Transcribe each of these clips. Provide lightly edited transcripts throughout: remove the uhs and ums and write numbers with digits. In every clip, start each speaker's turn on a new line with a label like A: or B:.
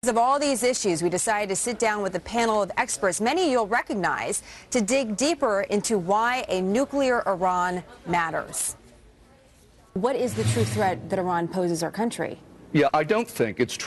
A: Because of all these issues, we decided to sit down with a panel of experts, many you'll recognize, to dig deeper into why a nuclear Iran matters. What is the true threat that Iran poses our country?
B: Yeah, I don't think it's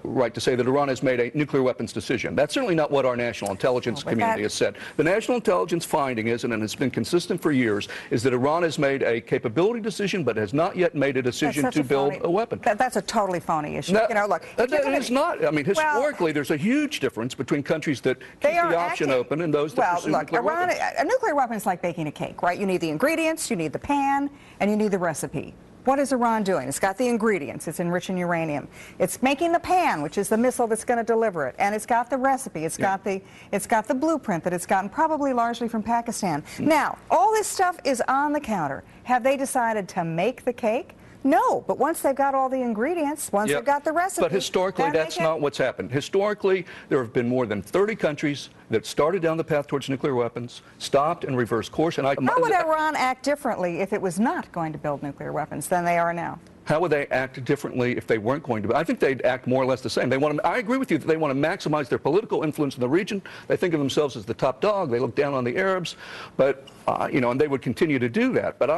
B: right to say that Iran has made a nuclear weapons decision. That's certainly not what our national intelligence community has said. The national intelligence finding is, and it's been consistent for years, is that Iran has made a capability decision, but has not yet made a decision to build a weapon.
C: That's a totally phony issue.
B: Now,
C: you know, look,
B: it is not. I mean, historically, there's a huge difference between countries that keep the option open and those that pursue nuclear weapons.
C: A nuclear weapon is like baking a cake, right? You need the ingredients, you need the pan, and you need the recipe. What is Iran doing? It's got the ingredients. It's enriching uranium. It's making the pan, which is the missile that's going to deliver it, and it's got the recipe. It's got the blueprint that it's gotten probably largely from Pakistan. Now, all this stuff is on the counter. Have they decided to make the cake? No, but once they've got all the ingredients, once they've got the recipe...
B: But historically, that's not what's happened. Historically, there have been more than 30 countries that started down the path towards nuclear weapons, stopped and reversed course. And
C: how would Iran act differently if it was not going to build nuclear weapons than they are now?
B: How would they act differently if they weren't going to? I think they'd act more or less the same. They want to, I agree with you that they want to maximize their political influence in the region. They think of themselves as the top dog. They look down on the Arabs, but you know, and they would continue to do that. But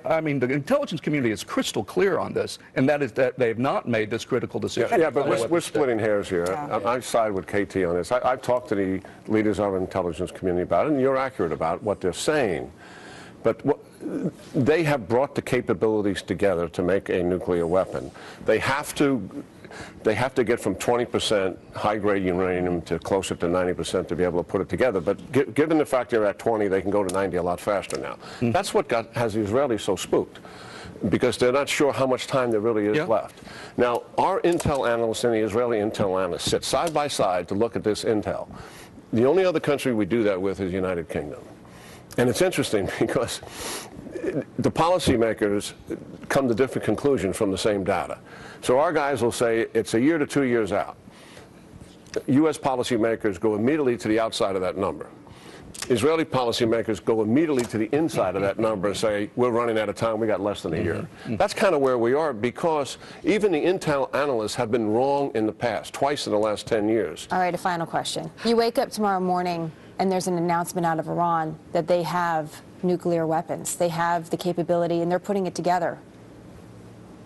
B: I mean, the intelligence community is crystal clear on this, and that is that they have not made this critical decision.
D: Yeah, but we're splitting hairs here. Yeah. I side with KT on this. I've talked to the leaders of our intelligence community about it, and you're accurate about what they're saying. But they have brought the capabilities together to make a nuclear weapon. They have to get from 20% high-grade uranium to closer to 90% to be able to put it together. But given the fact they're at 20, they can go to 90 a lot faster now. That's what has the Israelis so spooked, because they're not sure how much time there really is left. Now, our intel analysts and the Israeli intel analysts sit side by side to look at this intel. The only other country we do that with is the United Kingdom. And it's interesting because the policymakers come to different conclusions from the same data. So our guys will say it's a year to 2 years out. U.S. policymakers go immediately to the outside of that number. Israeli policymakers go immediately to the inside of that number and say, we're running out of time, we got less than a year. That's kind of where we are, because even the intel analysts have been wrong in the past, twice in the last 10 years.
A: All right, a final question. You wake up tomorrow morning and there's an announcement out of Iran that they have nuclear weapons. They have the capability, and they're putting it together.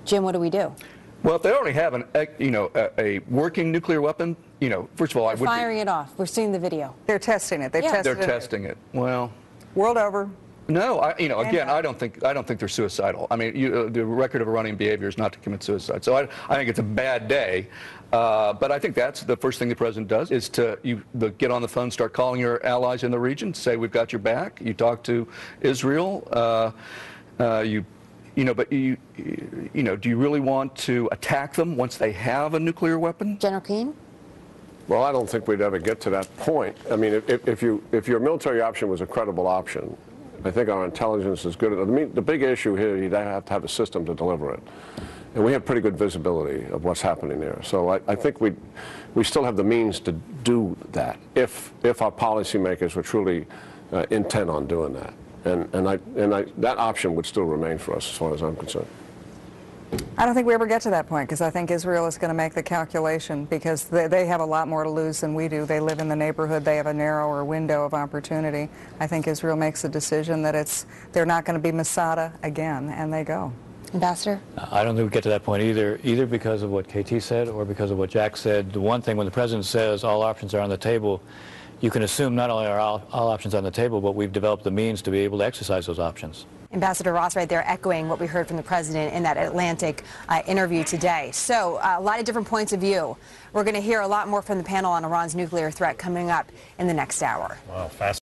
A: Jim, what do we do?
B: Well, if they already have a working nuclear weapon, you know, first of all, I would
A: firing it off. We're seeing the video.
C: They're testing it. They're
B: testing it. Well,
C: world over.
B: No, again, I don't think they're suicidal. I mean, the record of Iranian behavior is not to commit suicide. So I think it's a bad day. But I think that's the first thing the president does, is to get on the phone, start calling your allies in the region, say we've got your back. You talk to Israel. But do you really want to attack them once they have a nuclear weapon?
A: General Keane?
D: Well, I don't think we'd ever get to that point. I mean, if your military option was a credible option, I think our intelligence is good. I mean, the big issue here, you'd have to have a system to deliver it. And we have pretty good visibility of what's happening there. So I think we still have the means to do that if our policymakers were truly intent on doing that. And that option would still remain for us as far as I'm concerned.
C: I don't think we ever get to that point, because I think Israel is going to make the calculation, because they have a lot more to lose than we do. They live in the neighborhood. They have a narrower window of opportunity. I think Israel makes a decision that they're not going to be Masada again, and they go.
A: Ambassador?
E: I don't think we get to that point either because of what KT said or because of what Jack said. The one thing, when the president says all options are on the table, you can assume not only are all options on the table, but we've developed the means to be able to exercise those options.
A: Ambassador Ross right there echoing what we heard from the president in that Atlantic interview today. So a lot of different points of view. We're going to hear a lot more from the panel on Iran's nuclear threat coming up in the next hour.
E: Wow, fast.